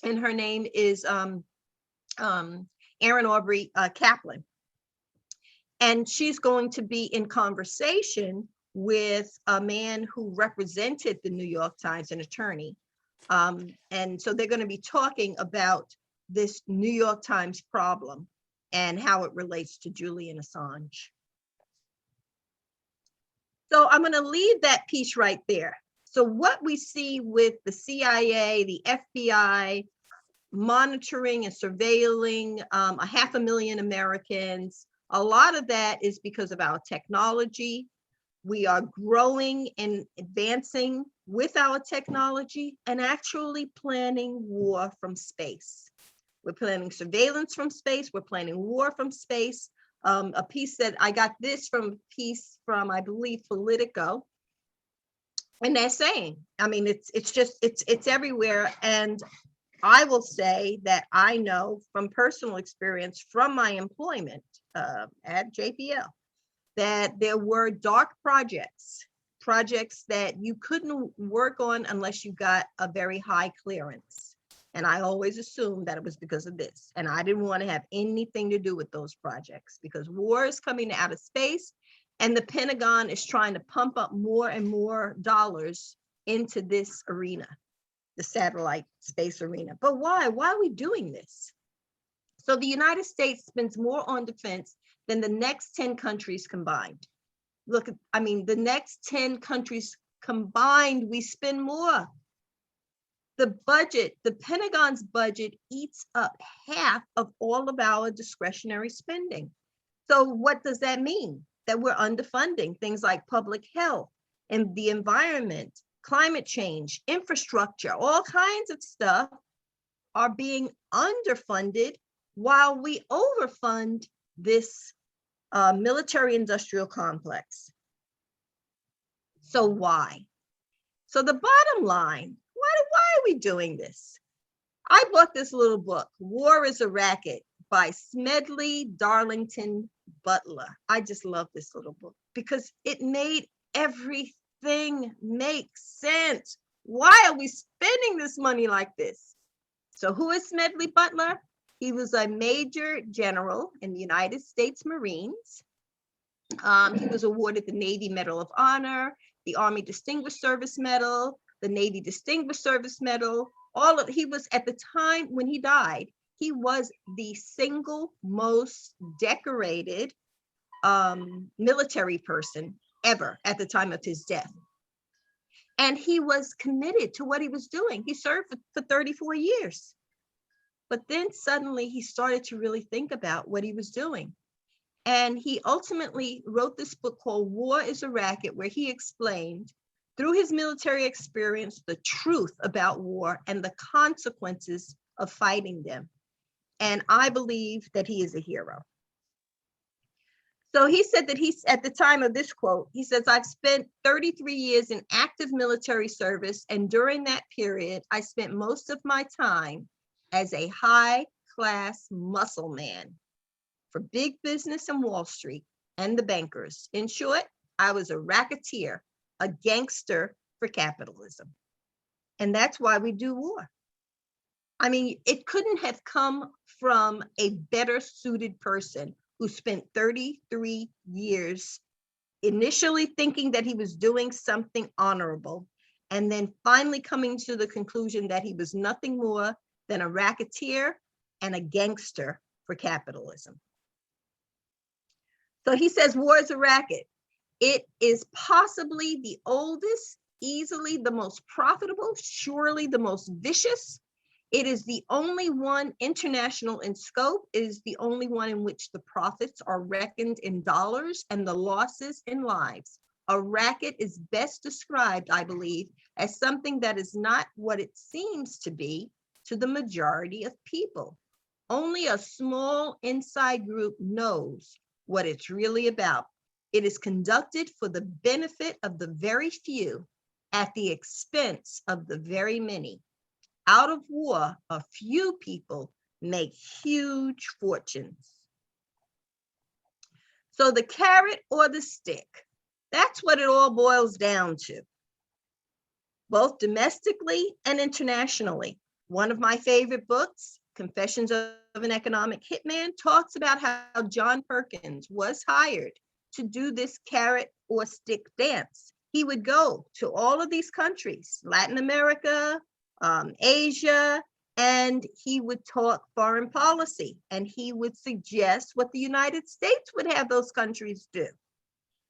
S4: And her name is Erin Aubrey Kaplan. And she's going to be in conversation with a man who represented the New York Times, an attorney. And so they're going to be talking about this New York Times problem and how it relates to Julian Assange. So I'm going to leave that piece right there. So what we see with the CIA, the FBI, monitoring and surveilling 500,000 Americans, a lot of that is because of our technology. We are growing and advancing with our technology and actually planning war from space. We're planning surveillance from space. We're planning war from space. A piece that I got this from I believe, Politico. And they're saying, I mean, it's everywhere. And I will say that I know from personal experience from my employment at JPL, that there were dark projects that you couldn't work on unless you got a very high clearance. And I always assumed that it was because of this. And I didn't want to have anything to do with those projects because war is coming out of space and the Pentagon is trying to pump up more and more dollars into this arena, the satellite space arena. But why? Why are we doing this? So the United States spends more on defense than the next 10 countries combined. Look, I mean, the next 10 countries combined, we spend more. The budget, the Pentagon's budget eats up half of all of our discretionary spending. So what does that mean? That we're underfunding things like public health and the environment, climate change, infrastructure, all kinds of stuff are being underfunded while we overfund this military industrial complex. So why? So the bottom line, we doing this? I bought this little book, War is a Racket by Smedley Darlington Butler. I just love this little book because it made everything make sense. Why are we spending this money like this? So who is Smedley Butler? He was a major general in the United States Marines. He was awarded the Navy Medal of Honor, the Army Distinguished Service Medal, the Navy Distinguished Service Medal. He was, at the time when he died, he was the single most decorated military person ever at the time of his death. And he was committed to what he was doing. He served for 34 years. But then suddenly he started to really think about what he was doing. And he ultimately wrote this book called War is a Racket, where he explained through his military experience the truth about war and the consequences of fighting them. And I believe that he is a hero. So he said that at the time of this quote, he says, I've spent 33 years in active military service. And during that period, I spent most of my time as a high-class muscle man for big business and Wall Street and the bankers. In short, I was a racketeer, a gangster for capitalism. And that's why we do war. I mean, it couldn't have come from a better suited person who spent 33 years initially thinking that he was doing something honorable, and then finally coming to the conclusion that he was nothing more than a racketeer and a gangster for capitalism. So he says, war is a racket. It is possibly the oldest, easily the most profitable, surely the most vicious. It is the only one international in scope. It is the only one in which the profits are reckoned in dollars and the losses in lives. A racket is best described, I believe, as something that is not what it seems to be to the majority of people. Only a small inside group knows what it's really about. It is conducted for the benefit of the very few at the expense of the very many. Out of war, a few people make huge fortunes. So the carrot or the stick, that's what it all boils down to, both domestically and internationally. One of my favorite books, Confessions of an Economic Hitman, talks about how John Perkins was hired to do this carrot or stick dance. He would go to all of these countries, Latin America, Asia, and he would talk foreign policy, and he would suggest what the United States would have those countries do.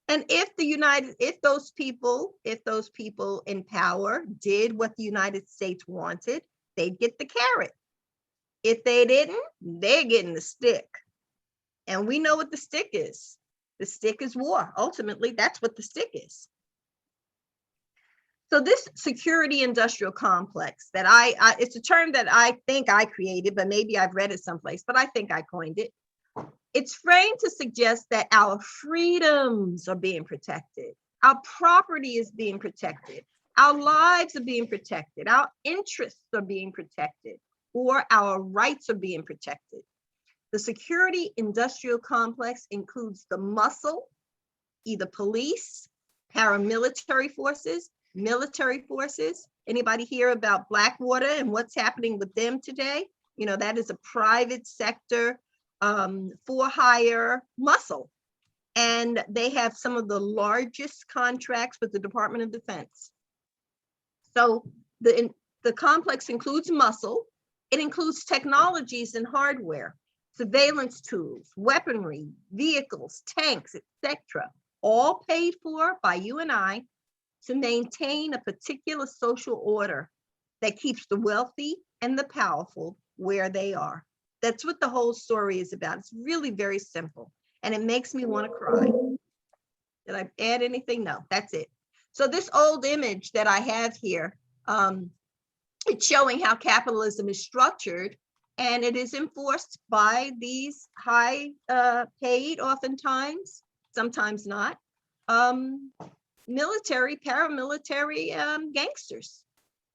S4: And if those people in power did what the United States wanted, they'd get the carrot. If they didn't, they're getting the stick. And we know what the stick is. The stick is war. Ultimately, that's what the stick is. So this security industrial complex that it's a term that I think I created, but maybe I've read it someplace, but I think I coined it. It's framed to suggest that our freedoms are being protected. Our property is being protected. Our lives are being protected. Our interests are being protected, or our rights are being protected. The security industrial complex includes the muscle, either police, paramilitary forces, military forces. Anybody hear about Blackwater and what's happening with them today? You know, that is a private sector for hire muscle. And they have some of the largest contracts with the Department of Defense. So the complex includes muscle. It includes technologies and hardware, surveillance tools, weaponry, vehicles, tanks, etc., all paid for by you and I to maintain a particular social order that keeps the wealthy and the powerful where they are. That's what the whole story is about. It's really very simple, and it makes me want to cry. Did I add anything? No, that's it. So this old image that I have here, it's showing how capitalism is structured, and it is enforced by these high paid, oftentimes, sometimes not, military, paramilitary gangsters.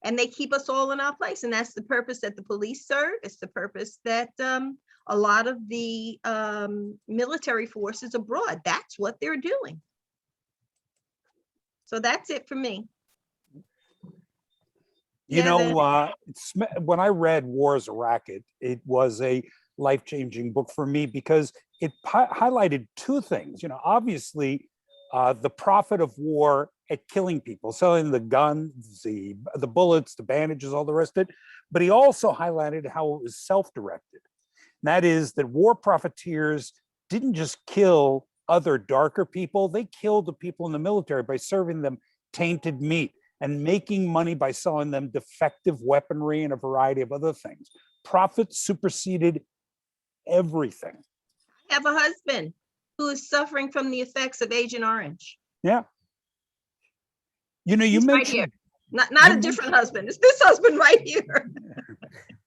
S4: and they keep us all in our place. And that's the purpose that the police serve. It's the purpose that a lot of the military forces abroad, that's what they're doing. So that's it for me.
S2: You
S4: Yeah,
S2: know, when I read War is a Racket, it was a life-changing book for me because it highlighted two things. You know, obviously, the profit of war at killing people, selling the guns, the bullets, the bandages, all the rest of it. But he also highlighted how it was self-directed. That is that war profiteers didn't just kill other darker people, they killed the people in the military by serving them tainted meat and making money by selling them defective weaponry and a variety of other things. Profit superseded everything.
S4: I have a husband who is suffering from the effects of Agent Orange.
S2: Yeah. You know, you
S4: He's right here.
S2: mentioned
S4: Not
S2: you
S4: a different husband. It's this husband right here.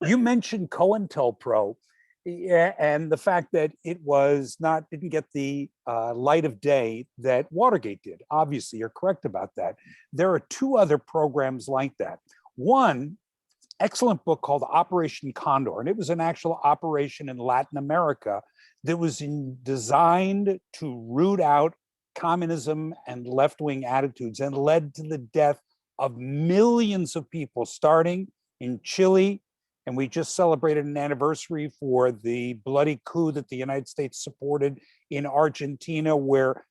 S2: you mentioned COINTELPRO, yeah, and the fact that it didn't get the light of day that Watergate did. Obviously, you're correct about that. There are two other programs like that. One, excellent book called Operation Condor, and it was an actual operation in Latin America that was designed to root out communism and left-wing attitudes and led to the death of millions of people, starting in Chile. And we just celebrated an anniversary for the bloody coup that the United States supported in Argentina, where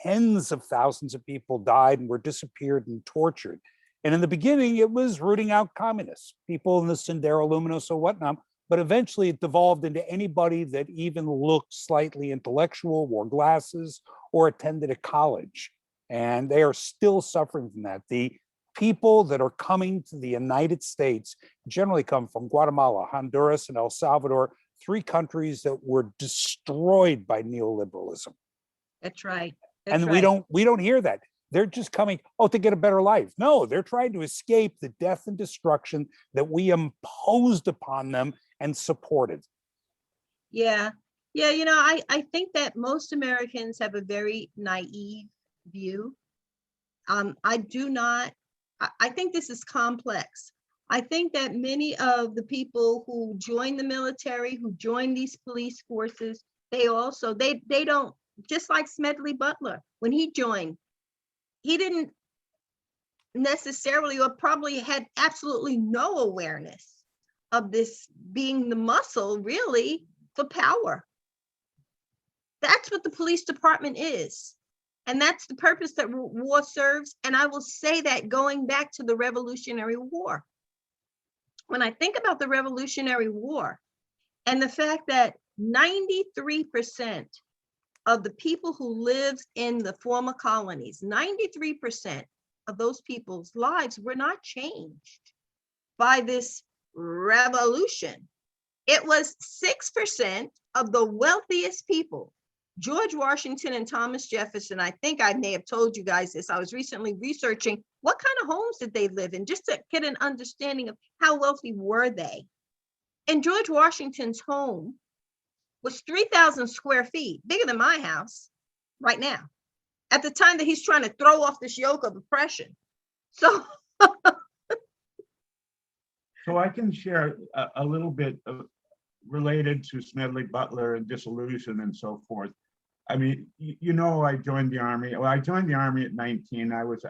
S2: tens of thousands of people died and were disappeared and tortured. And in the beginning, it was rooting out communists, people in the Sendero Luminoso or whatnot, but eventually it devolved into anybody that even looked slightly intellectual, wore glasses, or attended a college. And they are still suffering from that. The people that are coming to the United States generally come from Guatemala, Honduras, and El Salvador, three countries that were destroyed by neoliberalism.
S4: That's right.
S2: And we don't hear that. They're just coming, to get a better life. No, they're trying to escape the death and destruction that we imposed upon them and supported.
S4: Yeah. Yeah, I think that most Americans have a very naive view. I think this is complex. I think that many of the people who join the military, who join these police forces, they don't, just like Smedley Butler, when he joined, he didn't necessarily, or probably had absolutely no awareness of this being the muscle really for power. That's what the police department is. And that's the purpose that war serves. And I will say that going back to the Revolutionary War. When I think about the Revolutionary War and the fact that 93% of the people who lived in the former colonies, 93% of those people's lives were not changed by this revolution. It was 6% of the wealthiest people. George Washington and Thomas Jefferson, I think I may have told you guys this. I was recently researching what kind of homes did they live in, just to get an understanding of how wealthy were they. And George Washington's home was 3,000 square feet, bigger than my house right now, at the time that he's trying to throw off this yoke of oppression. So
S5: I can share a little bit related to Smedley Butler and dissolution and so forth. I mean, I joined the Army. Well, I joined the Army at 19. I was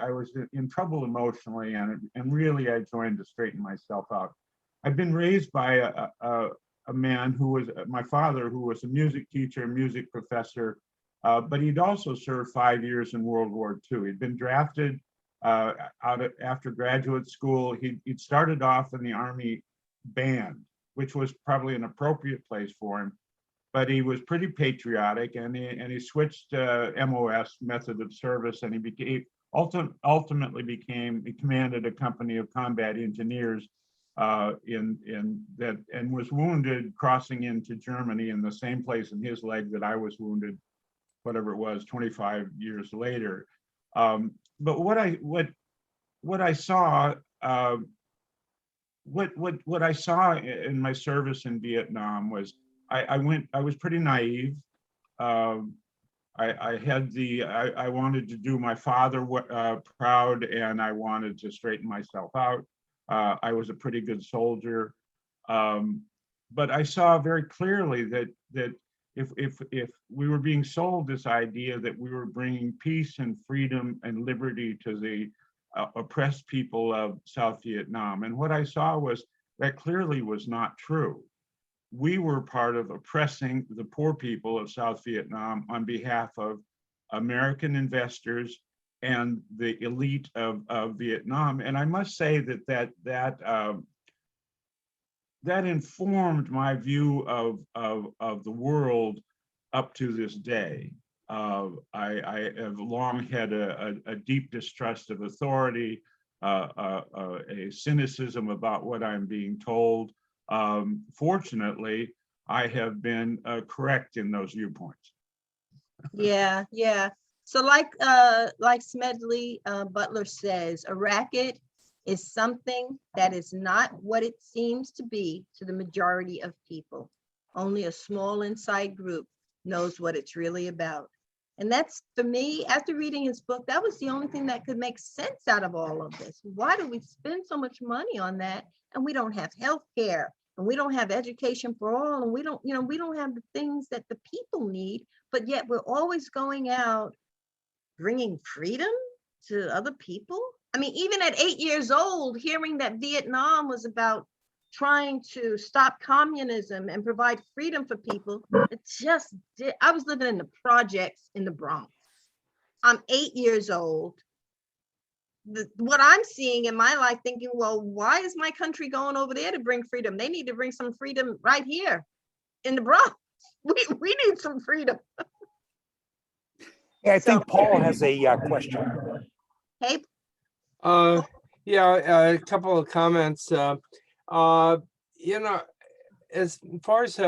S5: in trouble emotionally, and really I joined to straighten myself out. I've been raised by a man who was my father, who was a music teacher, music professor, but he'd also served 5 years in World War II. He'd been drafted after graduate school. He'd started off in the Army band, which was probably an appropriate place for him, but he was pretty patriotic, and he switched MOS, method of service, and he ultimately commanded a company of combat engineers and was wounded crossing into Germany in the same place in his leg that I was wounded, whatever it was, 25 years later. But what I saw in my service in Vietnam was I was pretty naive. I wanted to do my father proud, and I wanted to straighten myself out. I was a pretty good soldier. But I saw very clearly that if we were being sold this idea that we were bringing peace and freedom and liberty to the oppressed people of South Vietnam, and what I saw was that clearly was not true. We were part of oppressing the poor people of South Vietnam on behalf of American investors and the elite of Vietnam. And I must say that informed my view of the world up to this day. I have long had a deep distrust of authority, a cynicism about what I'm being told. Fortunately, I have been correct in those viewpoints.
S4: Yeah, yeah. So like Smedley Butler says, a racket is something that is not what it seems to be to the majority of people. Only a small inside group knows what it's really about. And that's, for me, after reading his book, that was the only thing that could make sense out of all of this. Why do we spend so much money on that and we don't have health care and we don't have education for all and we don't have the things that the people need, but yet we're always going out bringing freedom to other people? I mean, even at 8 years old, hearing that Vietnam was about trying to stop communism and provide freedom for people, it just did. I was living in the projects in the Bronx. I'm 8 years old. What I'm seeing in my life, thinking, well, why is my country going over there to bring freedom? They need to bring some freedom right here in the Bronx. We need some freedom.
S2: Yeah, I think Paul has a question.
S4: Hey,
S3: Yeah, a couple of comments. You know, as far as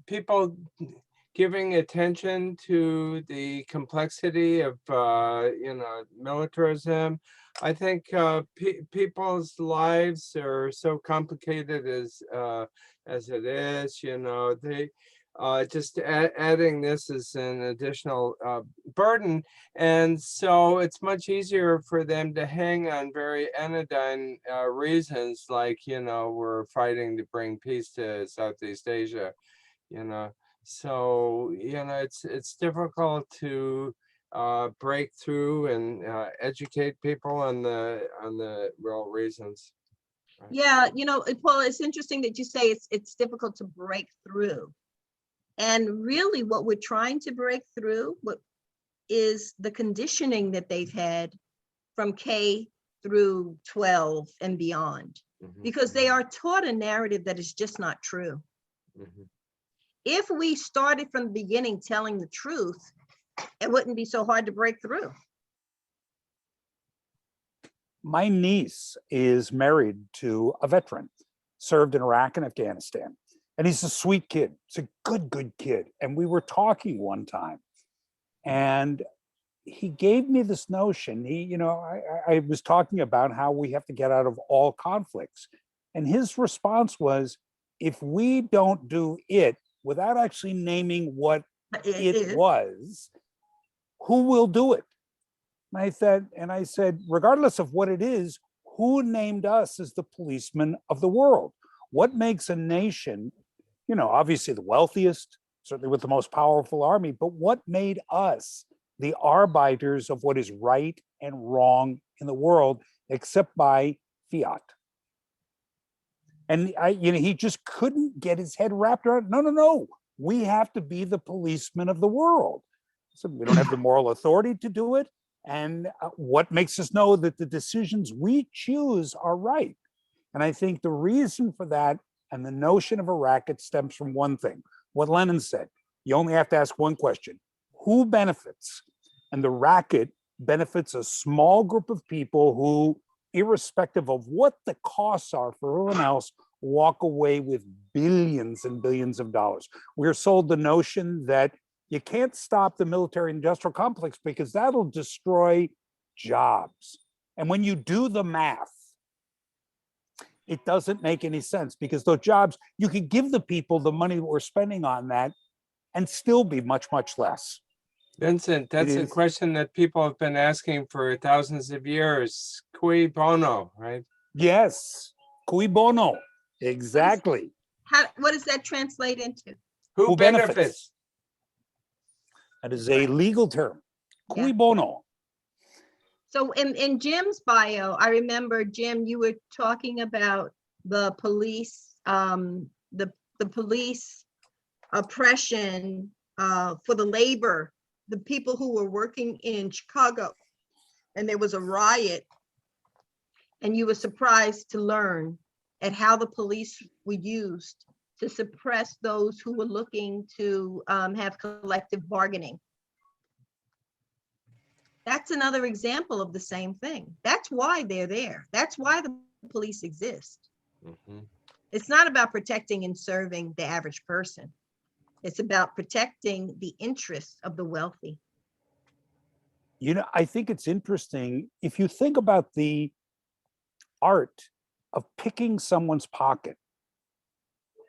S3: people giving attention to the complexity of militarism, I think people's lives are so complicated as it is. They just adding this is an additional burden, and so it's much easier for them to hang on very anodyne reasons, like we're fighting to bring peace to Southeast Asia. So it's difficult to break through and educate people on the real reasons. Right?
S4: yeah, Paul, it's interesting that you say it's difficult to break through. And really what we're trying to break through is the conditioning that they've had from K through 12 and beyond, because they are taught a narrative that is just not true. If we started from the beginning telling the truth, it wouldn't be so hard to break through.
S2: My niece is married to a veteran, served in Iraq and Afghanistan. And he's a sweet kid. He's a good kid. And we were talking one time, and he gave me this notion. I was talking about how we have to get out of all conflicts. And his response was, if we don't do it, without actually naming what it was, who will do it? And I said, regardless of what it is, who named us as the policemen of the world? What makes a nation, obviously the wealthiest, certainly with the most powerful army, but what made us the arbiters of what is right and wrong in the world, except by fiat? And he just couldn't get his head wrapped around, no, we have to be the policemen of the world. So we don't have the moral authority to do it. And what makes us know that the decisions we choose are right? And I think the reason for that and the notion of a racket stems from one thing, what Lenin said. You only have to ask one question: who benefits? And the racket benefits a small group of people who, irrespective of what the costs are for everyone else, walk away with billions and billions of dollars. We're sold the notion that you can't stop the military-industrial complex because that'll destroy jobs. And when you do the math, it doesn't make any sense, because those jobs, you could give the people the money that we're spending on that and still be much, much less.
S3: Vincent, that's a question that people have been asking for thousands of years. Cui bono, right?
S2: Yes, cui bono, exactly.
S4: What does that translate into?
S3: Who benefits?
S2: That is a legal term, cui
S4: Yeah.
S2: bono.
S4: So in Jim's bio, I remember, Jim, you were talking about the police, the police oppression for the labor, the people who were working in Chicago, and there was a riot, and you were surprised to learn at how the police were used to suppress those who were looking to have collective bargaining. That's another example of the same thing. That's why they're there. That's why the police exist.
S3: Mhm.
S4: It's not about protecting and serving the average person. It's about protecting the interests of the wealthy.
S2: You know, I think it's interesting if you think about the art of picking someone's pocket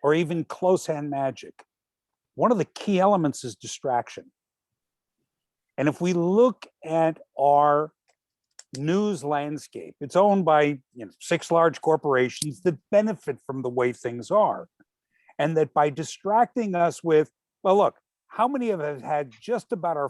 S2: or even close hand magic. One of the key elements is distraction. And if we look at our news landscape, it's owned by 6 large corporations that benefit from the way things are. And that by distracting us with, well, look, how many of us had just about our